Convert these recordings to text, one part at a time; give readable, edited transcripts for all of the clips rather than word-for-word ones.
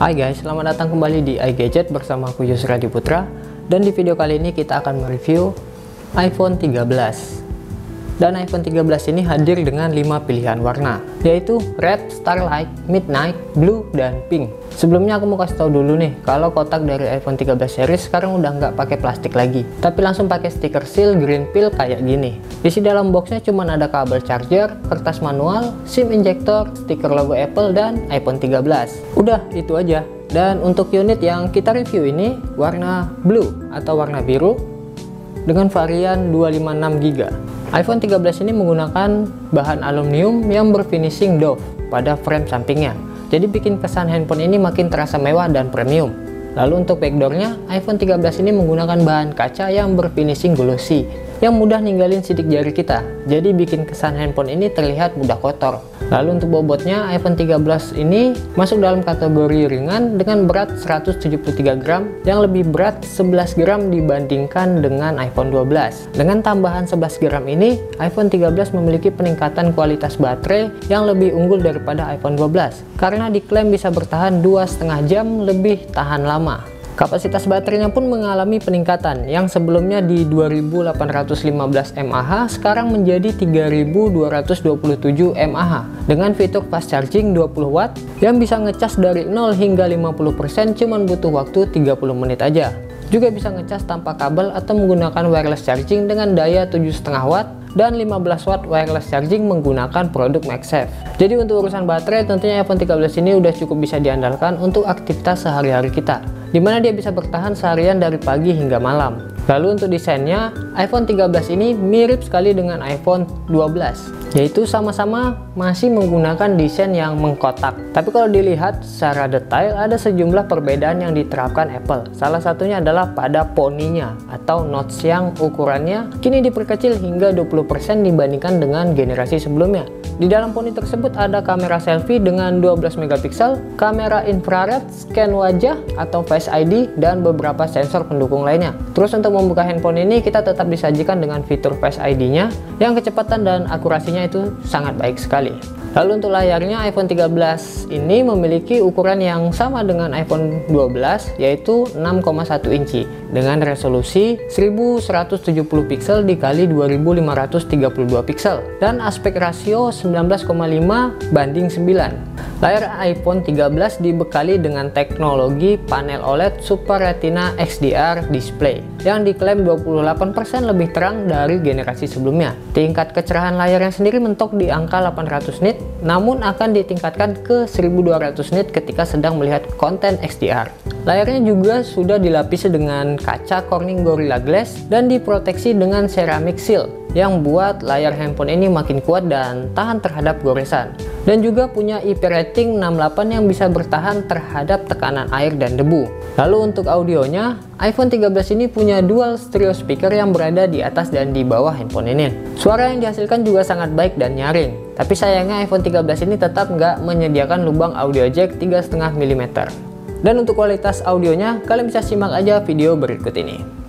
Hai guys, selamat datang kembali di iGadget bersama aku Yusra Diputra. Dan di video kali ini kita akan mereview iPhone 13. Dan iPhone 13 ini hadir dengan 5 pilihan warna, yaitu Red, Starlight, Midnight, Blue, dan Pink. Sebelumnya aku mau kasih tahu dulu nih, kalau kotak dari iPhone 13 series sekarang udah nggak pakai plastik lagi, tapi langsung pakai stiker seal green peel kayak gini. Isi dalam boxnya cuma ada kabel charger, kertas manual, SIM injector, stiker logo Apple, dan iPhone 13. Udah, itu aja. Dan untuk unit yang kita review ini warna blue atau warna biru dengan varian 256GB. iPhone 13 ini menggunakan bahan aluminium yang berfinishing doff pada frame sampingnya, jadi bikin kesan handphone ini makin terasa mewah dan premium. Lalu untuk backdoornya, iPhone 13 ini menggunakan bahan kaca yang berfinishing glossy yang mudah ninggalin sidik jari kita, jadi bikin kesan handphone ini terlihat mudah kotor. Lalu untuk bobotnya, iPhone 13 ini masuk dalam kategori ringan dengan berat 173 gram yang lebih berat 11 gram dibandingkan dengan iPhone 12. Dengan tambahan 11 gram ini, iPhone 13 memiliki peningkatan kualitas baterai yang lebih unggul daripada iPhone 12 karena diklaim bisa bertahan 2,5 jam lebih tahan lama. Kapasitas baterainya pun mengalami peningkatan, yang sebelumnya di 2815 mAh sekarang menjadi 3227 mAh dengan fitur fast charging 20 watt yang bisa ngecas dari 0 hingga 50% cuman butuh waktu 30 menit aja. Juga bisa ngecas tanpa kabel atau menggunakan wireless charging dengan daya 7,5 watt dan 15 watt wireless charging menggunakan produk MagSafe. Jadi untuk urusan baterai tentunya iPhone 13 ini udah cukup bisa diandalkan untuk aktivitas sehari-hari kita, dimana dia bisa bertahan seharian dari pagi hingga malam. Lalu untuk desainnya, iPhone 13 ini mirip sekali dengan iPhone 12, yaitu sama-sama masih menggunakan desain yang mengkotak. Tapi kalau dilihat secara detail, ada sejumlah perbedaan yang diterapkan Apple. Salah satunya adalah pada poninya atau notch yang ukurannya kini diperkecil hingga 20% dibandingkan dengan generasi sebelumnya. Di dalam poni tersebut ada kamera selfie dengan 12 megapiksel, kamera infrared, scan wajah atau Face ID, dan beberapa sensor pendukung lainnya. Terus untuk membuka handphone ini kita tetap disajikan dengan fitur Face ID-nya yang kecepatan dan akurasinya itu sangat baik sekali. Lalu untuk layarnya, iPhone 13 ini memiliki ukuran yang sama dengan iPhone 12, yaitu 6,1 inci dengan resolusi 1170 piksel dikali 2532 piksel dan aspek rasio 19,5 banding 9. Layar iPhone 13 dibekali dengan teknologi panel OLED Super Retina XDR display yang diklaim 28% lebih terang dari generasi sebelumnya. Tingkat kecerahan layarnya sendiri mentok di angka 800 nit, namun akan ditingkatkan ke 1200 nit ketika sedang melihat konten XDR. Layarnya juga sudah dilapisi dengan kaca Corning Gorilla Glass dan diproteksi dengan ceramic seal yang buat layar handphone ini makin kuat dan tahan terhadap goresan. Dan juga punya IP rating 68 yang bisa bertahan terhadap tekanan air dan debu. Lalu untuk audionya, iPhone 13 ini punya dual stereo speaker yang berada di atas dan di bawah handphone ini. Suara yang dihasilkan juga sangat baik dan nyaring. Tapi sayangnya iPhone 13 ini tetap nggak menyediakan lubang audio jack 3,5 mm. Dan untuk kualitas audionya, kalian bisa simak aja video berikut ini.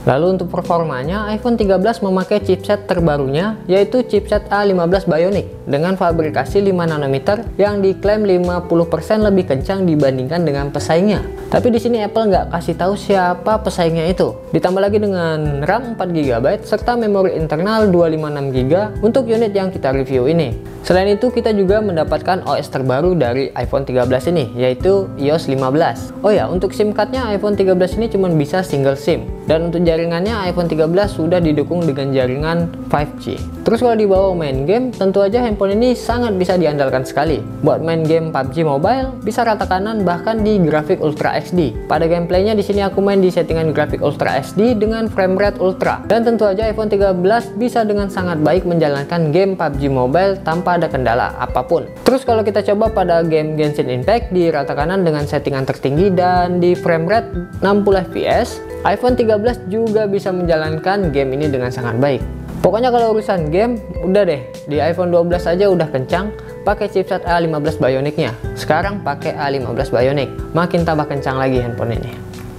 Lalu untuk performanya, iPhone 13 memakai chipset terbarunya, yaitu chipset A15 Bionic dengan fabrikasi 5 nanometer yang diklaim 50% lebih kencang dibandingkan dengan pesaingnya. Tapi di sini Apple nggak kasih tahu siapa pesaingnya itu. Ditambah lagi dengan RAM 4GB serta memori internal 256GB untuk unit yang kita review ini. Selain itu, kita juga mendapatkan OS terbaru dari iPhone 13 ini, yaitu iOS 15. Oh ya, untuk SIM cardnya iPhone 13 ini cuma bisa single SIM. Dan untuk jaringannya iPhone 13 sudah didukung dengan jaringan 5G. Terus kalau dibawa main game, tentu aja handphone ini sangat bisa diandalkan sekali. Buat main game PUBG Mobile, bisa rata kanan bahkan di grafik Ultra HD. Pada gameplaynya di sini aku main di settingan grafik Ultra HD dengan frame rate Ultra. Dan tentu aja iPhone 13 bisa dengan sangat baik menjalankan game PUBG Mobile tanpa ada kendala apapun. Terus kalau kita coba pada game Genshin Impact di rata kanan dengan settingan tertinggi dan di frame rate 60 fps, iPhone 13 juga bisa menjalankan game ini dengan sangat baik. Pokoknya kalau urusan game, udah deh, di iPhone 12 aja udah kencang pakai chipset A15 Bionic-nya. Sekarang pakai A15 Bionic, makin tambah kencang lagi handphone ini.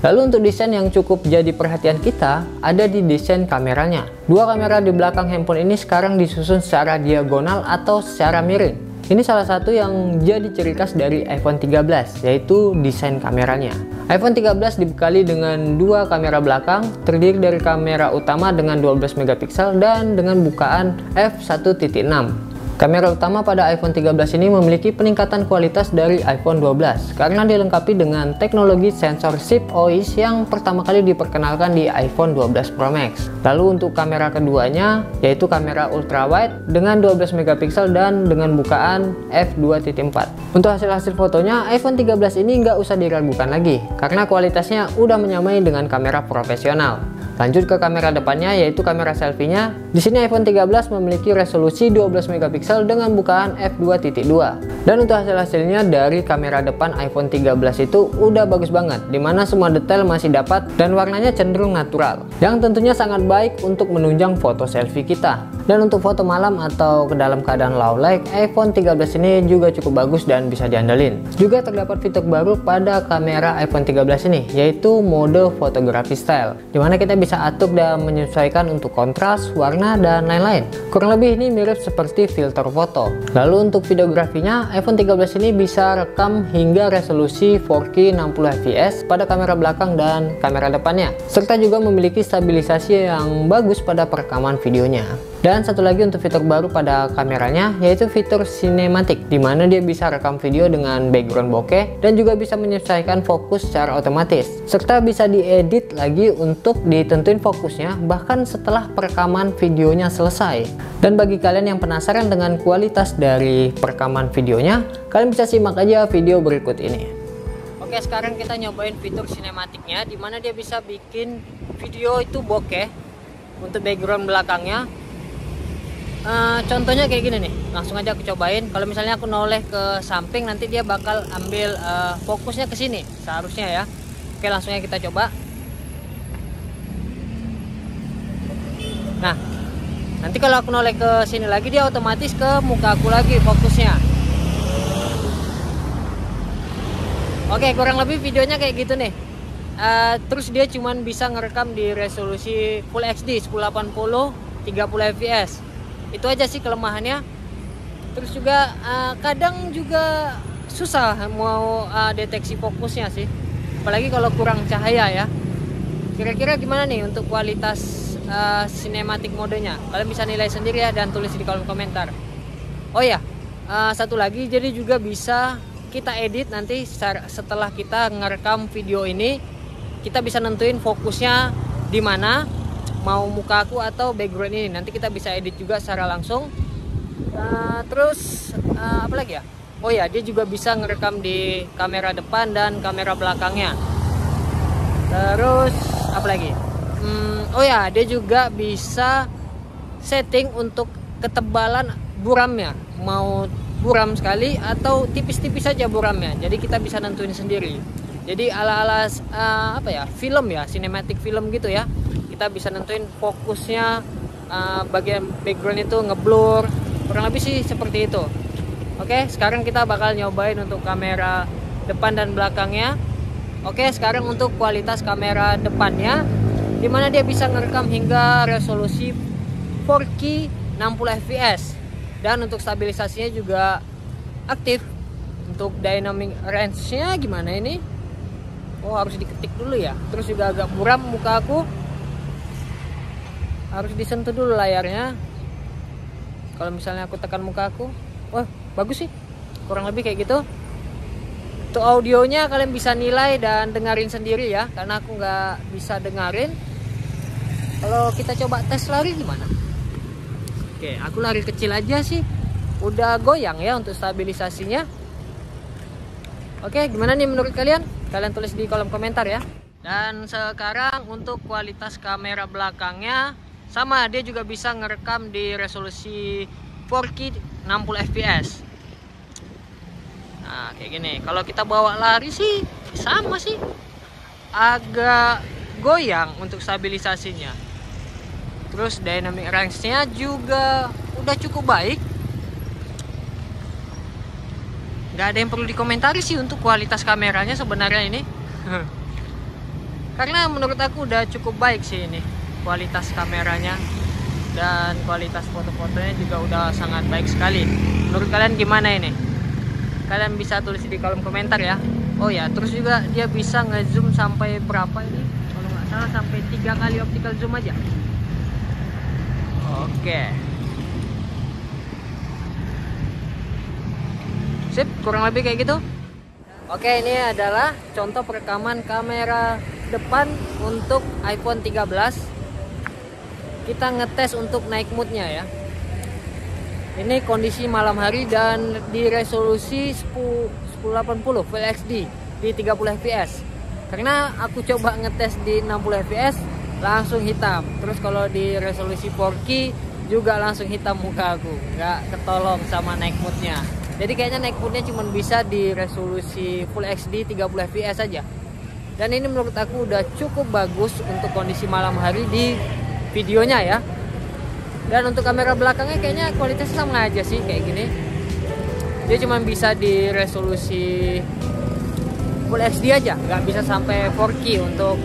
Lalu untuk desain yang cukup jadi perhatian kita, ada di desain kameranya. Dua kamera di belakang handphone ini sekarang disusun secara diagonal atau secara miring. Ini salah satu yang jadi ciri khas dari iPhone 13, yaitu desain kameranya. iPhone 13 dibekali dengan dua kamera belakang, terdiri dari kamera utama dengan 12 megapiksel dan dengan bukaan f1.6. Kamera utama pada iPhone 13 ini memiliki peningkatan kualitas dari iPhone 12 karena dilengkapi dengan teknologi sensor Shift OIS yang pertama kali diperkenalkan di iPhone 12 Pro Max. Lalu untuk kamera keduanya yaitu kamera ultra wide dengan 12 megapiksel dan dengan bukaan f2.4. Untuk hasil fotonya iPhone 13 ini nggak usah diragukan lagi karena kualitasnya udah menyamai dengan kamera profesional. Lanjut ke kamera depannya yaitu kamera selfie-nya. Di sini iPhone 13 memiliki resolusi 12 megapiksel dengan bukaan f2.2. Dan untuk hasilnya dari kamera depan iPhone 13 itu udah bagus banget, dimana semua detail masih dapat dan warnanya cenderung natural, yang tentunya sangat baik untuk menunjang foto selfie kita. Dan untuk foto malam atau ke dalam keadaan low light, iPhone 13 ini juga cukup bagus dan bisa diandalin. Juga terdapat fitur baru pada kamera iPhone 13 ini, yaitu mode fotografi style, dimana kita bisa atur dan menyesuaikan untuk kontras, warna, dan lain-lain. Kurang lebih ini mirip seperti filter foto. Lalu untuk videografinya, iPhone 13 ini bisa rekam hingga resolusi 4K 60 fps pada kamera belakang dan kamera depannya, serta juga memiliki stabilisasi yang bagus pada perekaman videonya. Dan satu lagi untuk fitur baru pada kameranya yaitu fitur sinematik, dimana dia bisa rekam video dengan background bokeh dan juga bisa menyesuaikan fokus secara otomatis, serta bisa diedit lagi untuk ditentuin fokusnya bahkan setelah perekaman videonya selesai. Dan bagi kalian yang penasaran dengan kualitas dari perekaman videonya, kalian bisa simak aja video berikut ini. Oke, sekarang kita nyobain fitur sinematiknya, dimana dia bisa bikin video itu bokeh untuk background belakangnya. Contohnya kayak gini nih, langsung aja aku cobain. Kalau misalnya aku noleh ke samping, nanti dia bakal ambil fokusnya ke sini seharusnya ya. Oke, langsung aja kita coba. Nah, nanti kalau aku noleh ke sini lagi, dia otomatis ke muka aku lagi fokusnya. Oke, kurang lebih videonya kayak gitu nih. Terus dia cuman bisa ngerekam di resolusi Full HD 1080 30 fps. Itu aja sih kelemahannya. Terus juga kadang juga susah mau deteksi fokusnya sih, apalagi kalau kurang cahaya ya. Kira-kira gimana nih untuk kualitas sinematik modenya? Kalian bisa nilai sendiri ya dan tulis di kolom komentar. Oh ya, satu lagi, jadi juga bisa kita edit nanti setelah kita ngerekam video ini. Kita bisa nentuin fokusnya di mana, mau muka aku atau background ini. Nanti kita bisa edit juga secara langsung. Terus apa lagi ya? Oh ya, dia juga bisa ngerekam di kamera depan dan kamera belakangnya. Terus apa lagi? Oh ya, dia juga bisa setting untuk ketebalan buramnya, mau buram sekali atau tipis-tipis saja buramnya. Jadi kita bisa nentuin sendiri. Jadi ala-ala apa ya, film ya, sinematik film gitu ya. Kita bisa nentuin fokusnya, bagian background itu ngeblur, kurang lebih sih seperti itu. Oke, sekarang kita bakal nyobain untuk kamera depan dan belakangnya. Oke, sekarang untuk kualitas kamera depannya, dimana dia bisa ngerekam hingga resolusi 4K 60 fps, dan untuk stabilisasinya juga aktif. Untuk dynamic range-nya gimana ini? Oh, harus diketik dulu ya. Terus juga agak buram muka aku, harus disentuh dulu layarnya. Kalau misalnya aku tekan muka aku, wah bagus sih, kurang lebih kayak gitu. Untuk audionya kalian bisa nilai dan dengerin sendiri ya, karena aku nggak bisa dengerin. Kalau kita coba tes lari gimana? Oke, aku lari kecil aja sih udah goyang ya untuk stabilisasinya. Oke, gimana nih menurut kalian? Kalian tulis di kolom komentar ya. Dan sekarang untuk kualitas kamera belakangnya sama, dia juga bisa ngerekam di resolusi 4K 60 fps. Nah, kayak gini. Kalau kita bawa lari sih sama sih. Agak goyang untuk stabilisasinya. Terus dynamic range-nya juga udah cukup baik. Nggak ada yang perlu dikomentari sih untuk kualitas kameranya sebenarnya ini. Karena menurut aku udah cukup baik sih ini kualitas kameranya, dan kualitas foto-fotonya juga udah sangat baik sekali. Menurut kalian gimana ini? Kalian bisa tulis di kolom komentar ya. Oh ya, terus juga dia bisa ngezoom sampai berapa ini? Kalau nggak salah sampai 3 kali optical zoom aja. Oke. Sip, kurang lebih kayak gitu. Oke, ini adalah contoh perekaman kamera depan untuk iPhone 13. Kita ngetes untuk night mode-nya ya. Ini kondisi malam hari dan di resolusi 1080 Full HD di 30 fps. Karena aku coba ngetes di 60 fps langsung hitam. Terus kalau di resolusi 4K juga langsung hitam muka aku. Nggak ketolong sama night mode-nya. Jadi kayaknya night mode-nya cuma bisa di resolusi Full HD 30 fps saja. Dan ini menurut aku udah cukup bagus untuk kondisi malam hari di videonya ya. Dan untuk kamera belakangnya kayaknya kualitasnya sama aja sih kayak gini. Dia cuma bisa di resolusi Full HD aja, nggak bisa sampai 4K untuk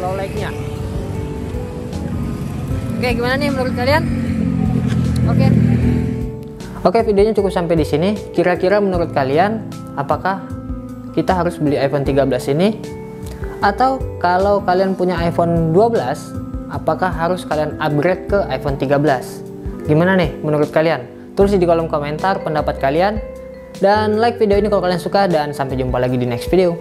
low light-nya. Oke, gimana nih menurut kalian? Oke, videonya cukup sampai di sini. Kira-kira menurut kalian apakah kita harus beli iPhone 13 ini? Atau kalau kalian punya iPhone 12, apakah harus kalian upgrade ke iPhone 13? Gimana nih menurut kalian? Tulis di kolom komentar pendapat kalian. Dan like video ini kalau kalian suka, dan sampai jumpa lagi di next video.